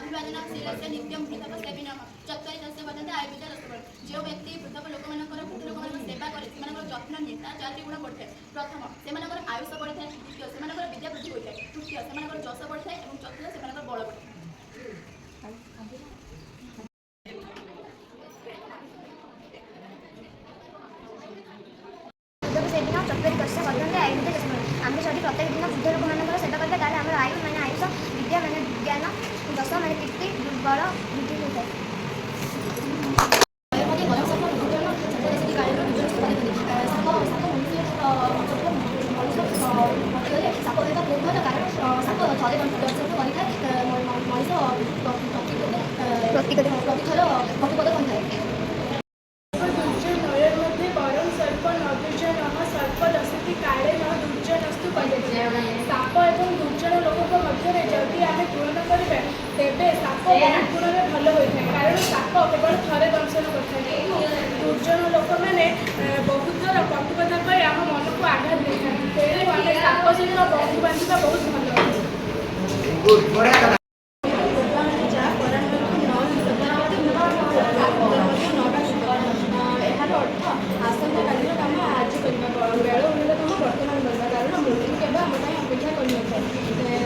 अभिवादनशीलस्य नित्यं वृद्धसेविनः चत्वारि तस्य वदन्ति आयुर्वेददस्तवः जो व्यक्ति वृद्ध लोकमानଙ୍କର ବୃଦ୍ଧ ଲୋକମାନଙ୍କ ସେବା କରେ ସେମାନଙ୍କର ଯତ୍ନ ନିଏ ତା ଚାରିଟି ଗୁଣ ବଢ଼ିଥାଏ। ପ୍ରଥମ ସେମାନଙ୍କର ଆୟୁଷ ବଢ଼ିଥାଏ, ଦ୍ୱିତୀୟ ସେମାନଙ୍କର ବିଦ୍ୟା ବୃଦ୍ଧି ହୋଇଥାଏ, ତୃତୀୟ ସେମାନଙ୍କର ଯଶ ବଢ଼ିଥାଏ ଏବଂ ଚତୁର୍ଥ ସେମାନଙ୍କର ବଳ ବଢ଼ିଥାଏ। ସେଦିନ ଚତୁରି ବର୍ଷ ପର୍ଯ୍ୟନ୍ତ ଆୟୁର୍ବେଦ ଯତ୍ନ ଆମେ ଯଦି ପ୍ରତ୍ୟେକ ଦିନ ବୃଦ୍ଧ ଲୋକମାନଙ୍କର ସେବା କରିବା ତାହେଲେ ଆମର ଆୟୁ ମାନେ ଆୟୁଷ ବିଦ୍ୟା ମାନେ ଜ୍ଞାନ ଯଶ ମାନେ କୀର୍ତ୍ତି ବଳ ବୃଦ୍ଧି ହୋଇଥାଏ। साप एवं दुर्जन लोकों मध्य जदि आम तुलना करा तेज साप बहुत गुण में भल होता है कारण साप केवल थे दंशन करते दुर्जन लोक मैंने बहुत थर प्रतिपदा पर आम मन को आघात देते तेणु आम साप सहित बंधु बांधा बहुत भल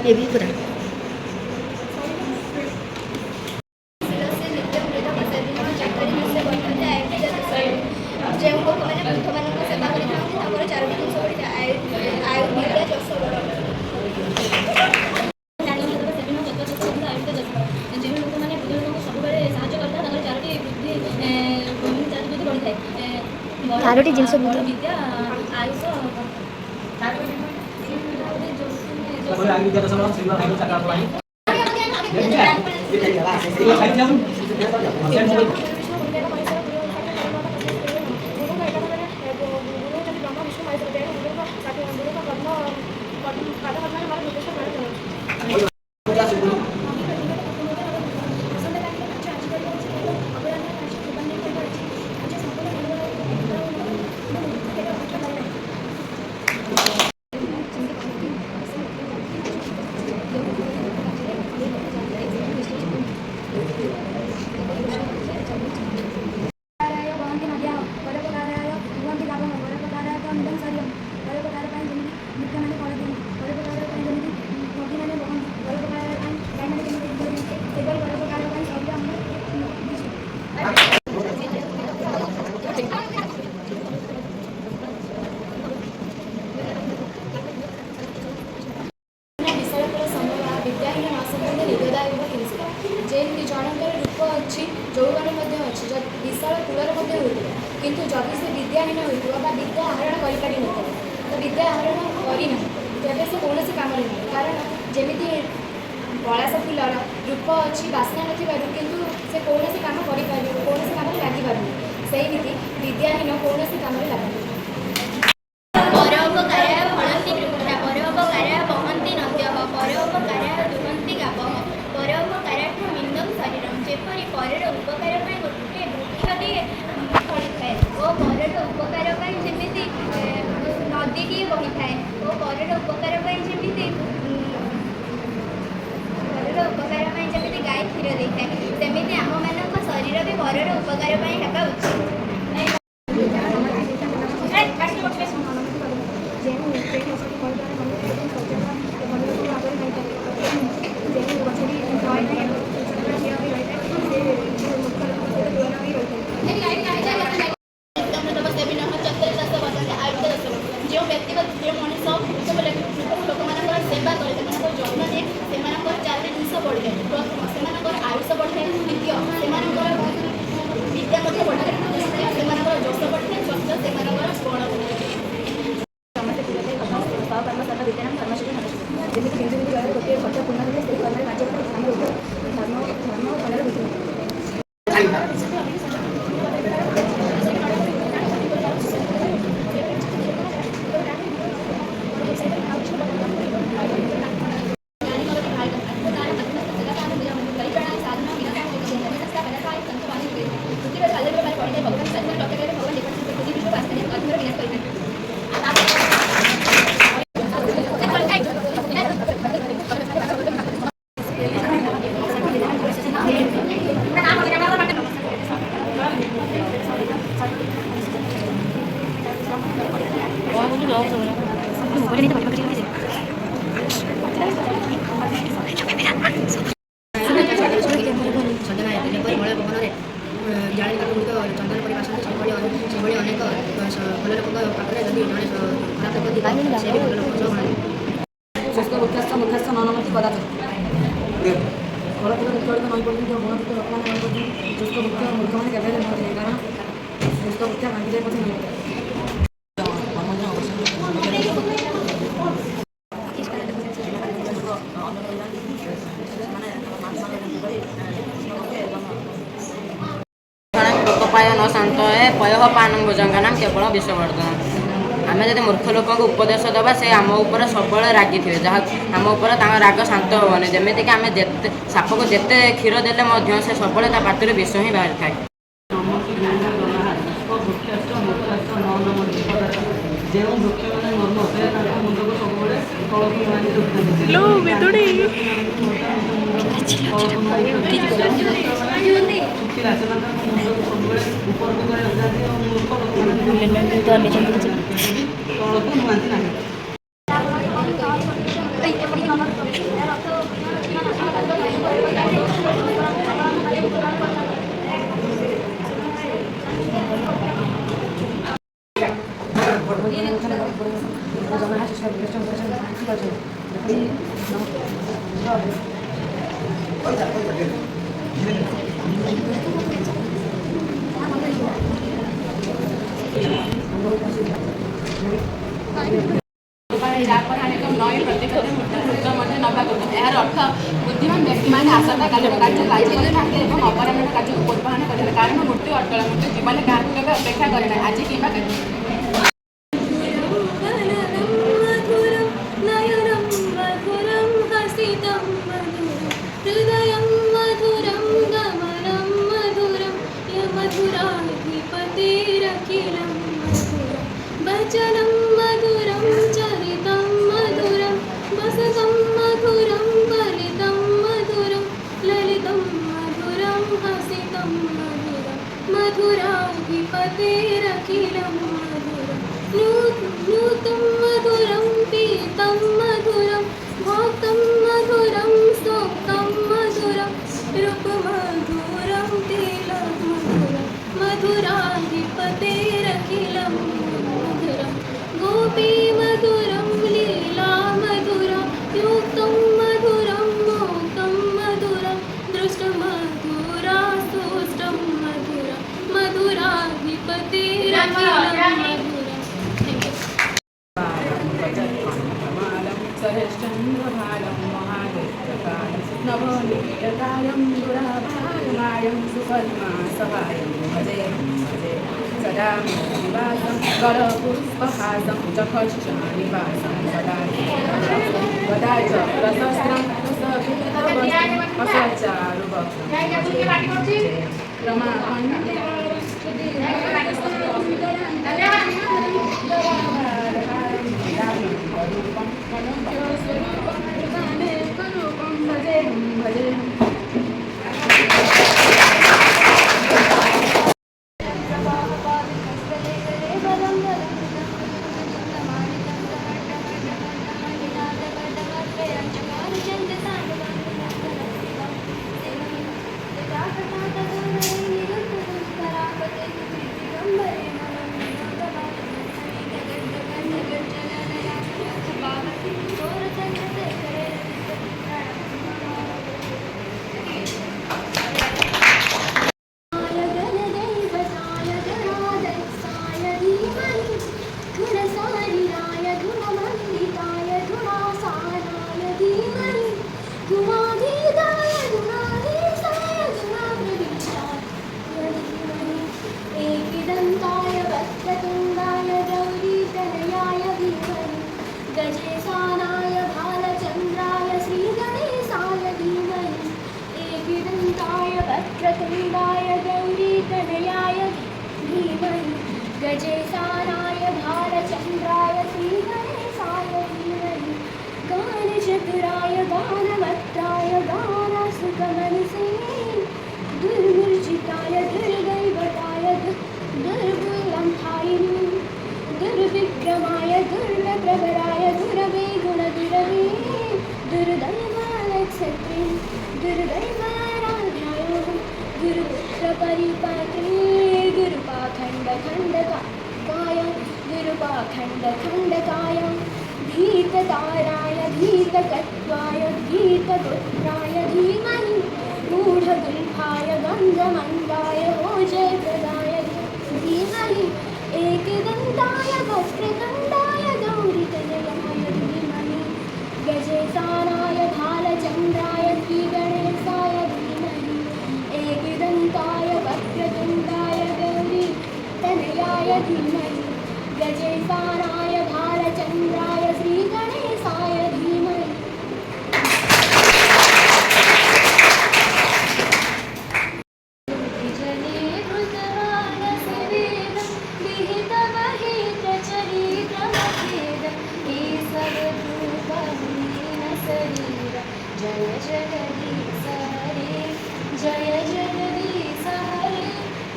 ये भी पूरा जो लोक मैंने वृद्ध मान सेवा कर चारोटी जिन बढ़ी आयु विद्या जश बल जो लोक मैंने वृद्ध लोक सब साहय करता चारोटी बुद्धि बढ़ी थाए चारोटी जिन विद्या आयुष जेमती जनकर रूप अच्छी यौवन अच्छी विशाल कूलर किंतु जदि से विद्याहीन होता विद्या आहरण कर तो विद्या आहरण करना तेज से कौन कम नहीं कारण जमी पलाश फूलर रूप अच्छी बास्ना नथिबारु किंतु से कौन कम कर कौन कम लगी पारनी से विद्याहीन कौन कम लगती जेपरी पर उपकार गोटे वृक्षटी फड़ी थाए और पर उपकार जमी नदी बही थाए और पर उपकार जमी गाय क्षीर दे थाए सेमती आम मान शरीर भी पर उपकार होगा उचित। जो व्यक्तिगत जो मनीष लोक मान सेवा करे जत्न दिए से चारोटी जिन बढ़ी जाए प्रथम से आयुष बढ़ी जाए द्वितीय से विद्या बढ़ी जाए तृतीय से जश बढ़ी जाए चतुर्थ से बल गोटे खर्च पूर्ण से कर्म कार्य ସଜନା ଯେପରି ମଳୟ ପବନରେ ଜାଳେଣି କାଠ ଗୁଡ଼ିକ ଚନ୍ଦନ ପରି ବାସନ୍ତି ସେଭଳି ଅନେକ ଭଲ ଲୋକଙ୍କ ପାଖରେ ଯଦି ଜଣେ ଖରାପ ଲୋକ ଥିବ ସେ ବି ଭଲ ଲୋକ ସହ ଗଣାଯିବ। ଶୁଷ୍କ ବୃକ୍ଷାସ୍ଥ ମୁଖାସ୍ଥ ନନମତି କଦାଚ ଫଳପୁର ମୁଖ୍ୟଗୁଡ଼ିକ ନଈ ପଡ଼ୁଛନ୍ତି ଓ ଗୁଣଯୁକ୍ତ ଲୋକମାନେ ନଈ ପଡ଼ୁଛନ୍ତି। ଶୁଷ୍କ ବୃକ୍ଷ ମୂର୍ଖମାନେ କେବେ ହେଲେ ନୁହଁନ୍ତି କାରଣ ଶୁଷ୍କ ବୃକ୍ଷ ଭାଙ୍ଗିଯାଇ ପଛେ ନଈ ଲୋକପାୟ ନ ଶାନ୍ତ ପୟଃ ପାନଂ ଭୁଜଙ୍ଗାନାଂ କେବଳ ବିଶ୍ୱବର୍ଦ୍ଧନ। ଆମେ ଯଦି ମୂର୍ଖ ଲୋକଙ୍କୁ ଉପଦେଶ ଦେବା ସେ ଆମ ଉପରେ ସବୁବେଳେ ରାଗିଥିବେ, ଯାହା ଆମ ଉପରେ ତାଙ୍କ ରାଗ ଶାନ୍ତ ହେବନି। ଯେମିତିକି ଆମେ ଯେତେ ସାପକୁ ଯେତେ କ୍ଷୀର ଦେଲେ ମଧ୍ୟ ସେ ସବୁବେଳେ ତା ପାଟିରୁ ବିଷ ହିଁ ବାହାରିଥାଏ। ଯେଉଁ ବୃକ୍ଷମାନେ ମର୍ମ ସେ ତାଙ୍କ ମୁଣ୍ଡକୁ ସବୁବେଳେ ତଳକୁ ମାରି ରଖିଥାନ୍ତି। ଶୁଖିଲା ସେମାନେ ତାଙ୍କ ମୁଣ୍ଡକୁ ସବୁବେଳେ ଉପରକୁ କରି ରଖିଥାନ୍ତି ଓ ମୂର୍ଖ ଲୋକମାନେ ତଳକୁ ନୁଆନ୍ତି ନାହିଁ। ଯାହାପରେ ଆମେ ନଈ ପ୍ରତିକ୍ରିୟା ମୃତ୍ୟୁ ମଧ୍ୟ ନେବାକୁ ଏହାର ଅର୍ଥ ବୁଦ୍ଧିମାନ ବ୍ୟକ୍ତିମାନେ ଆସନ୍ତା କାଲିର କାର୍ଯ୍ୟ କାର୍ଯ୍ୟ କରିଥାନ୍ତି ଏବଂ ଅପରାହ୍ନର କାର୍ଯ୍ୟକୁ ପୂର୍ବାହ୍ନ କରିଥାନ୍ତି। କାରଣ ମୃତ୍ୟୁ ଅଟଳ, ମୃତ୍ୟୁ ଜୀବନରେ କାହାକୁ କେବେ ଅପେକ୍ଷା କରେ ନାହିଁ, ଆଜି କିମ୍ବା କେବେ। वचनं मधुरं चरितं मधुरं वसतं मधुरं कलितं मधुरं ललितं मधुरं हसितं मधुरं मधुराधिपतेरखिलं मधुरं नूतं मधुरं पीतं मधुरं भोक्तं मधुरं सोक्तं मधुरं रूपमधुरं तिलं मधुरं मधुराधिपतेरखिलं गोपी मधुरं लीला मधुरं युक्तं मधुरं मोक्तं मधुरं दृष्टं मधुरा सुष्टं मधुरं मधुराधिपतिरखिलं मधुरं। सहश्चन्द्रभालं महादेवकालं नवनीतकालं दुराभायं सुपद्मा सहायं भजे भजे सदा निवासं करपुष्पहासं जखश्चानिवासं सदा वदा च रसस्रं असचारुभक्षं रमाखण्डे भजे भजे गजेशानाय भालचन्द्राय श्रीगणेशाय धीमहि एकदन्ताय वक्रतुण्डाय गौरीतनयाय धीमहि गजेशानाय भालचन्द्राय श्रीगणेशाय धीमहि गानचतुराय गानवक्त्राय गानसुखमनसे दुर्मूर्छिताय दुर्दैवताय दुर्गुणं दुर्विक्रमाय दुर्लभप्रभराय धीतताराय धीतकट्वाय धीतगोत्राय धीमहि मूढगुल्फाय गन्धमन्दाय भोजप्रदाय धीमहि एकदन्ताय वक्रतुण्डाय गौरीतनयाय धीमहि गजेशानाय भालचन्द्राय श्रीगणेशाय धीमहि एकदन्ताय वक्रतुण्डाय गौरीतनयाय धीमहि गजेशानाय भालचन्द्राय श्रीगणेशाय धीमहि जले कृतवानसवेदं विहितमहितचरित्रमखेदं ईश्वररूपहीन शरीर जय जगदीश हरे जय जगदीश हरे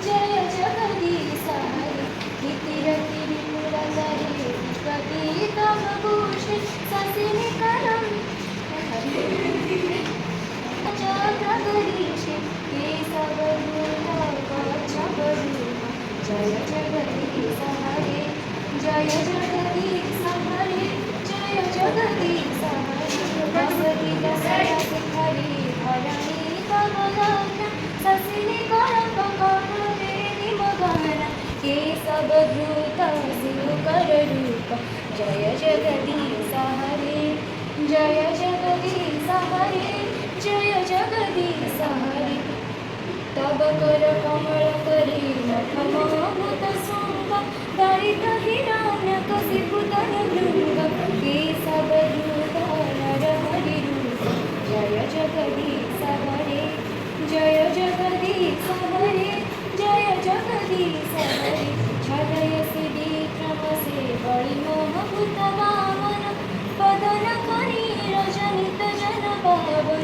जय जगदीश हरे हितिरतिरिपुरधरे विपरीतमभूषे ससिनिकरं चक्रगरीषे केशवरूपवक्षवरूप जय जगदीश हरे जय जगदीश हरे जय जगदीश हरे वसति दशरथहरि धरणि कमलाभ्यां ससिनिकरपकमले निमगमन केशवधृत शिवकररूप जय जगदीश हरे जय जगदीश हरे जय जगदीश हरे तब कर कमल करे नखमाभूत शृंग दरित हिरण्यकशिपुतन भृंग केशवधृत नरहरि रूप जय जगदीश हरे जय जगदीश हरे जय जगदीश हरे छलय विक्रमसे बलिमोहभूत वामन पदन कनीरजनित जन पावन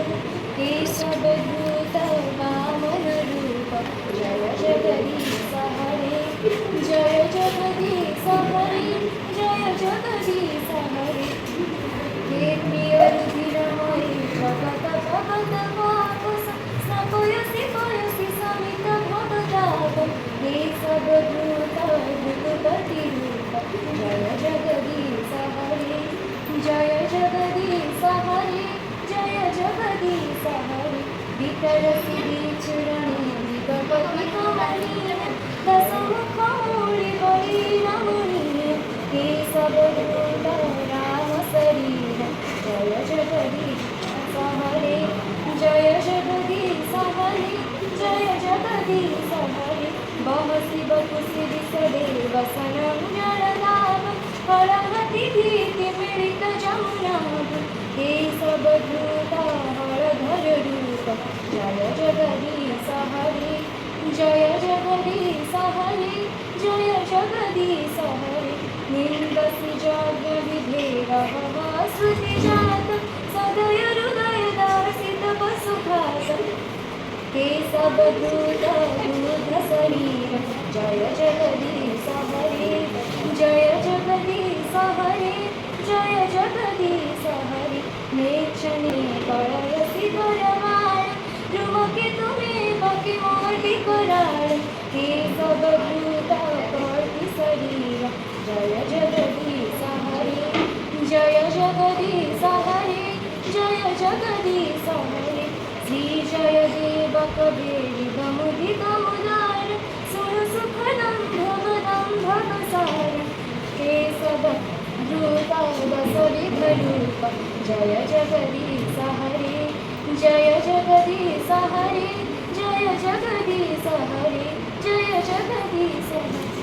केशवधृत वामन रूप जय जगदीश हरे जय जगदीश हरे जय जगदीश हरे हे प्रिय रुधिरमय जगत भगत वापस सपयसि पयसि समित भवताप केशवधृत भृगुपति रूप जय जगदीश हरे जय जगदीश हरे जय जगदीश हरे विकरसि विचरणे विगपति कमलीय दशमुखमौळि बलिरमणीय केशवधृत राम शरीर जय जगदीश हरे जय जगदीश हरे जय जगदीश हरे बहसि बपुसि विसदेव सनं जललाभ हरहति भीति पीडित जमुनाभ केशवधृत हरधर रूप जय जगदीश हरे जय जगदीश हरे जय जगदीश हरे निन्दसि जगविधेरः श्रुतिजात सदय हृदय दासित पशुघात केशवधृत दूध शरीर जय जगदीश हरे जय जगदीश हरे जय जगदीश हरे नेक्षणे कळयसि वरमाळ द्रुमके तुमे बके मोटी कराळ केशवधृत कर्ति शरीर जय जगदीश हरे जय जगदीश हरे जय जगदीश हरे श्री जय देव कबीर गमुदि गमुदार सुन सुखदं भगदं भगसार केशवधृत दशविधरूप जय जगदीश हरे जय जगदीश हरे जय जगदीश हरे जय जगदीश हरे